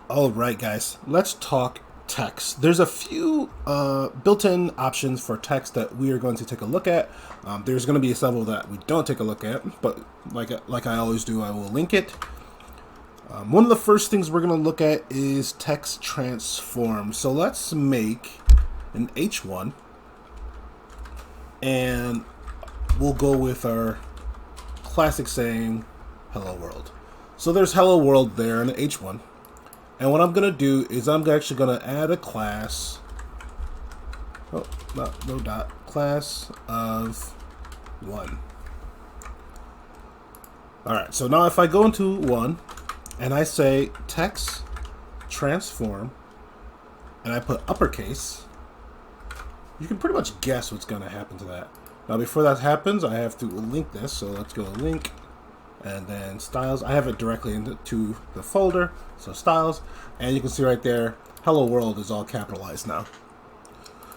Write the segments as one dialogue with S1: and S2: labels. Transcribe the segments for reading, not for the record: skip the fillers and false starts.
S1: All right, guys, let's talk text. There's a few built-in options for text that we are going to take a look at. There's going to be several that we don't take a look at, but like I always do, I will link it. One of the first things we're going to look at is text transform. So let's make an H1, and we'll go with our classic saying, hello world. So there's hello world there in the H1. And what I'm going to do is I'm actually going to add a class, no dot, class of 1. Alright, so now if I go into 1 and I say text transform and I put uppercase, you can pretty much guess what's going to happen to that. Now before that happens, I have to link this, so let's go link. And then styles, I have it directly into the folder, so styles, and you can see right there, hello world is all capitalized now.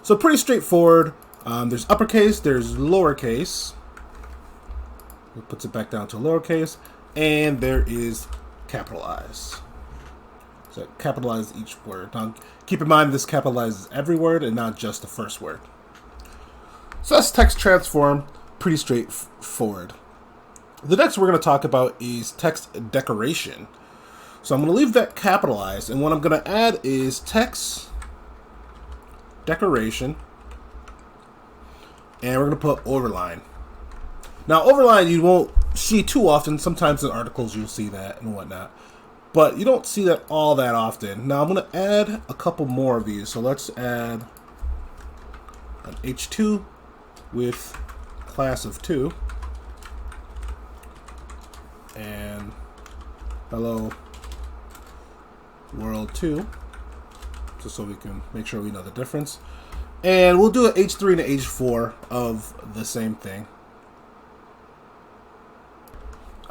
S1: So pretty straightforward. There's uppercase, there's lowercase, it puts it back down to lowercase, and there is capitalize. So capitalize each word. Now keep in mind this capitalizes every word and not just the first word. So that's text transform, pretty straightforward. The next we're going to talk about is text decoration. So I'm going to leave that capitalized, and what I'm going to add is text decoration, and we're going to put overline. Now overline you won't see too often. Sometimes in articles you'll see that and whatnot, but you don't see that all that often. Now I'm going to add a couple more of these. So let's add an H2 with class of 2. And hello world 2, just so we can make sure we know the difference. And we'll do an H3 and an H4 of the same thing.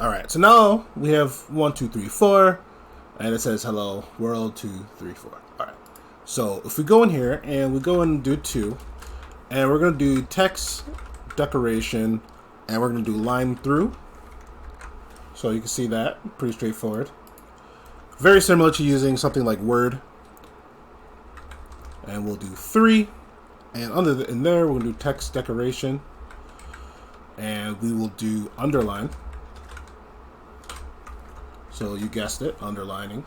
S1: Alright, so now we have 1, 2, 3, 4, and it says hello world 2, 3, 4. Alright, so if we go in here and we go and do 2, and we're going to do text decoration, and we're going to do line through. So you can see that, pretty straightforward. Very similar to using something like Word. And we'll do 3. And in there, we'll do text decoration. And we will do underline. So you guessed it, underlining.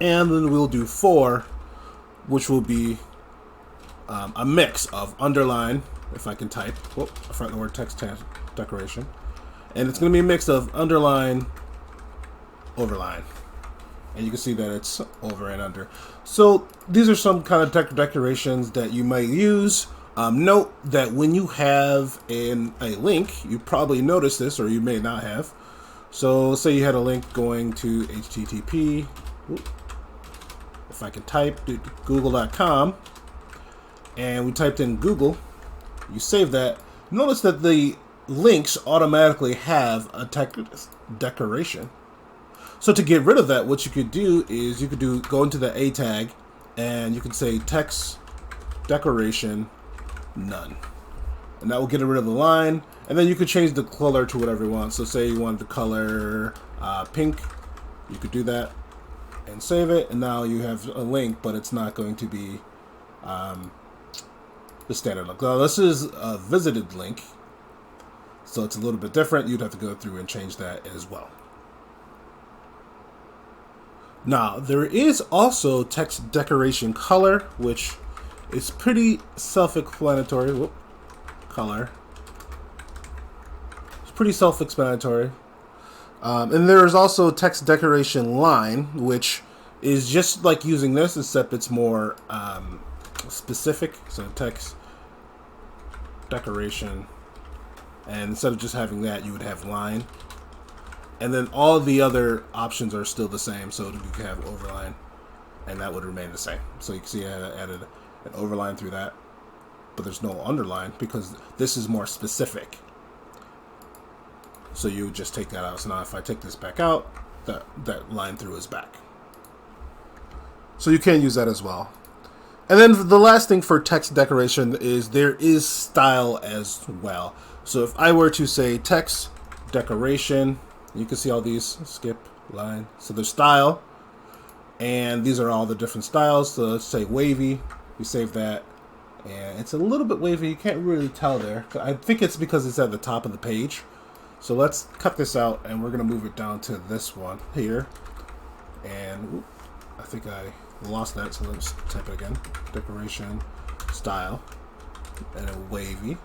S1: And then we'll do 4, which will be a mix of underline, if I can type. Whoop, I forgot the word text decoration. And it's going to be a mix of underline, overline. And you can see that it's over and under. So these are some kind of decorations that you might use. Note that when you have a link, you probably noticed this, or you may not have. So say you had a link going to HTTP. If I can type google.com, and we typed in Google, you save that. Notice that the links automatically have a text decoration. So to get rid of that, what you could do is you could go into the A tag, and you can say text decoration none, and that will get rid of the line. And then you could change the color to whatever you want. So say you want the color pink, you could do that and save it, and now you have a link, but it's not going to be the standard link. Now this is a visited link, so it's a little bit different. You'd have to go through and change that as well. Now, there is also text decoration color, which is pretty self-explanatory. Color. It's pretty self-explanatory. And there is also text decoration line, which is just like using this, except it's more specific. So text decoration. And instead of just having that, you would have line. And then all the other options are still the same. So you can have overline, and that would remain the same. So you can see I added an overline through that. But there's no underline because this is more specific. So you would just take that out. So now if I take this back out, that line through is back. So you can use that as well. And then the last thing for text decoration is there is style as well. So if I were to say text decoration, you can see all these skip line. So there's style, And these are all the different styles. So let's say wavy. We save that. And it's a little bit wavy. You can't really tell there. I think it's because it's at the top of the page. So let's cut this out, and we're going to move it down to this one here. And I think I lost that, so let's type it again. Decoration, style, and then wavy.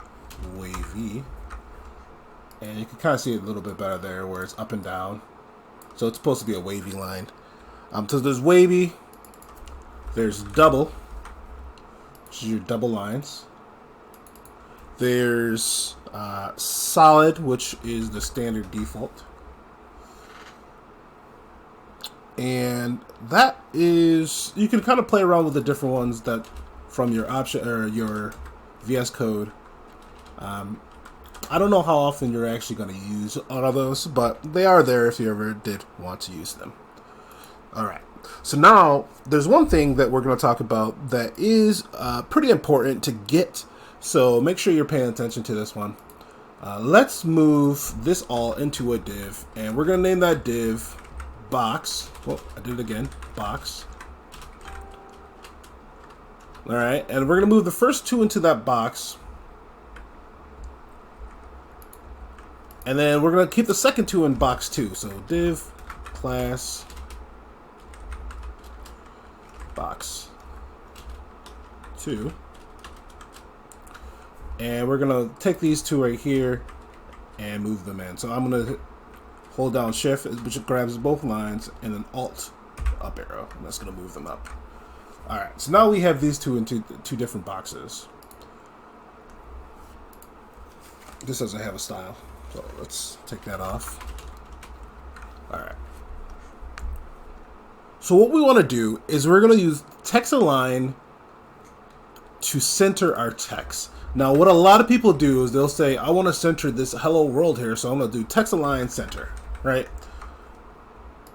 S1: And you can kind of see it a little bit better there where it's up and down. So it's supposed to be a wavy line. So there's wavy, there's double, which is your double lines. There's solid, which is the standard default. And that is, you can kind of play around with the different ones that from your option or your VS Code. I don't know how often you're actually going to use all of those, but they are there if you ever did want to use them. All right. So now there's one thing that we're going to talk about that is pretty important to get. So make sure you're paying attention to this one. Let's move this all into a div, and we're going to name that div box. Oh, I did it again. Box. All right. And we're going to move the first two into that box. And then we're going to keep the second two in box 2. So div class box 2. And we're going to take these two right here and move them in. So I'm going to hold down shift, which grabs both lines, and then alt up arrow. And that's going to move them up. All right. So now we have these two in two different boxes. This doesn't have a style. So let's take that off. All right. So what we want to do is we're going to use text align to center our text. Now, what a lot of people do is they'll say, I want to center this hello world here, so I'm going to do text align center, right?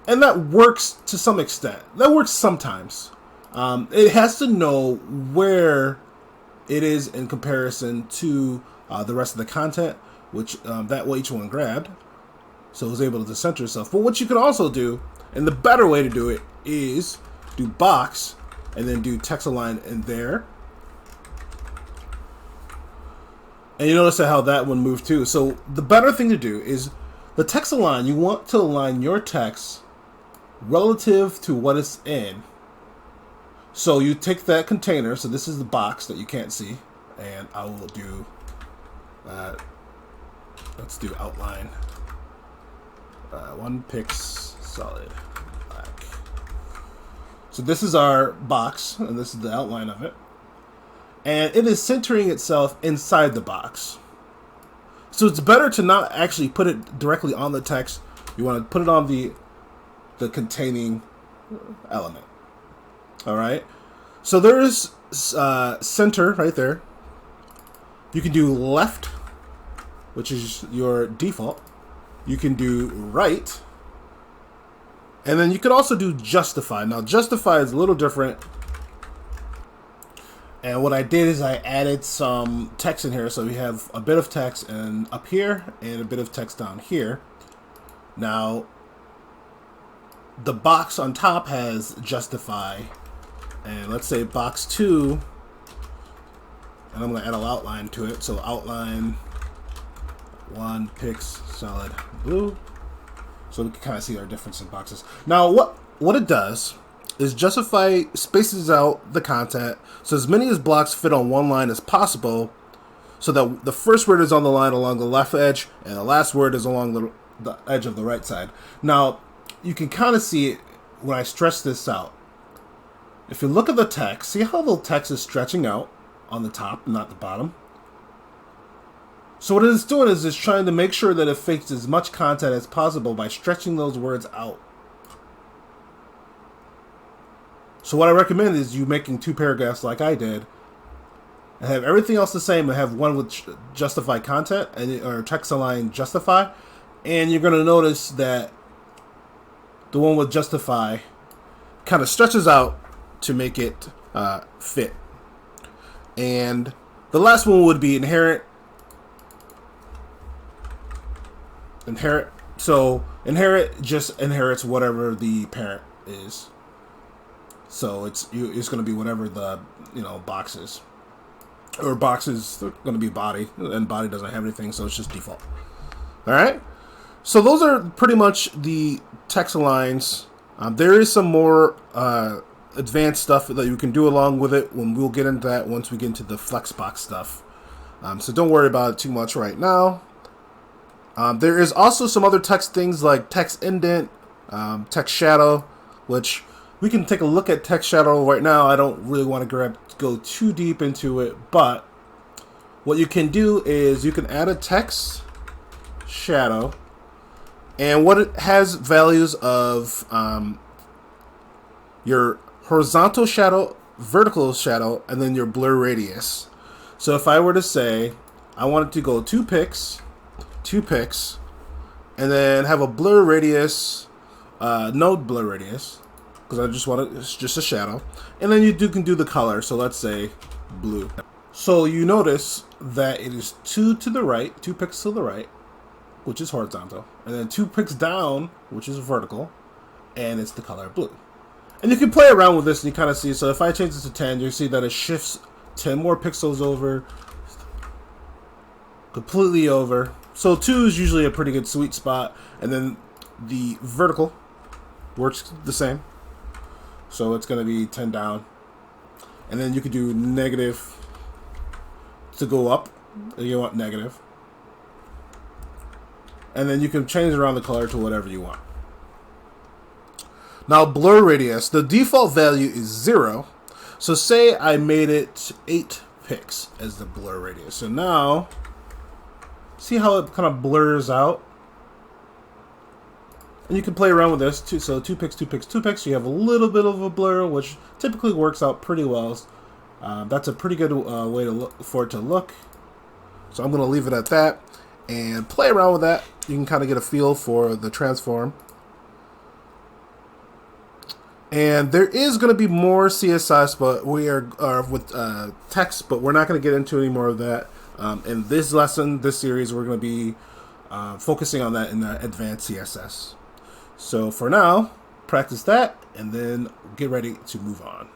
S1: And that works to some extent. That works sometimes. It has to know where it is in comparison to the rest of the content, which that way each one grabbed, so it was able to center itself. But what you can also do, and the better way to do it, is do box and then do text align in there. And you notice how that one moved too. So the better thing to do is the text align. You want to align your text relative to what it's in. So you take that container. So this is the box that you can't see, and I will do. Let's do outline. 1 pix solid black. So this is our box, and this is the outline of it. And it is centering itself inside the box. So it's better to not actually put it directly on the text. You want to put it on the containing element. All right. So there is center right there. You can do left, which is your default. You can do right. And then you could also do justify. Now, justify is a little different. And what I did is I added some text in here. So we have a bit of text up here and a bit of text down here. Now, the box on top has justify. And let's say box 2. And I'm going to add an outline to it. So outline 1 pix solid blue. So we can kind of see our difference in boxes. Now, what it does is justify spaces out the content so as many as blocks fit on one line as possible, so that the first word is on the line along the left edge and the last word is along the edge of the right side. Now, you can kind of see it when I stretch this out. If you look at the text, see how the text is stretching out on the top, not the bottom? So what it's doing is it's trying to make sure that it fits as much content as possible by stretching those words out. So what I recommend is you making 2 paragraphs like I did, and have everything else the same, and have one with justify content or text align justify, and you're going to notice that the one with justify kind of stretches out to make it fit. And the last one would be inherit. So inherit just inherits whatever the parent is. So it's going to be whatever the box is, or box is going to be body, and body doesn't have anything, so it's just default. All right. So those are pretty much the text aligns. There is some more advanced stuff that you can do along with it when we'll get into that once we get into the Flexbox stuff. So don't worry about it too much right now. There is also some other text things like text indent, text shadow, which we can take a look at text shadow right now. I don't really want to go too deep into it, but what you can do is you can add a text shadow, and what it has values of your horizontal shadow, vertical shadow, and then your blur radius. So if I were to say I wanted to go 2 pixels, and then have a blur radius, no blur radius, because I just want it's just a shadow, and then you can do the color. So let's say blue. So you notice that it is 2 to the right, 2 pixels to the right, which is horizontal, and then 2 pixels down, which is vertical, and it's the color blue. And you can play around with this and you kind of see. So if I change this to 10, you see that it shifts 10 more pixels over, completely over. So 2 is usually a pretty good sweet spot, and then the vertical works the same. So it's going to be 10 down, and then you could do negative to go up. You want negative, and then you can change around the color to whatever you want. Now blur radius, the default value is 0. So say I made it 8 pixels as the blur radius. So now, see how it kind of blurs out? And you can play around with this too. So 2 pixels, 2 pixels, 2 pixels. You have a little bit of a blur, which typically works out pretty well. That's a pretty good way to look for it to look. So I'm going to leave it at that and play around with that. You can kind of get a feel for the transform. And there is going to be more CSS, but we are with text, but we're not going to get into any more of that. In this lesson, this series, we're going to be focusing on that in the advanced CSS. So for now, practice that, and then get ready to move on.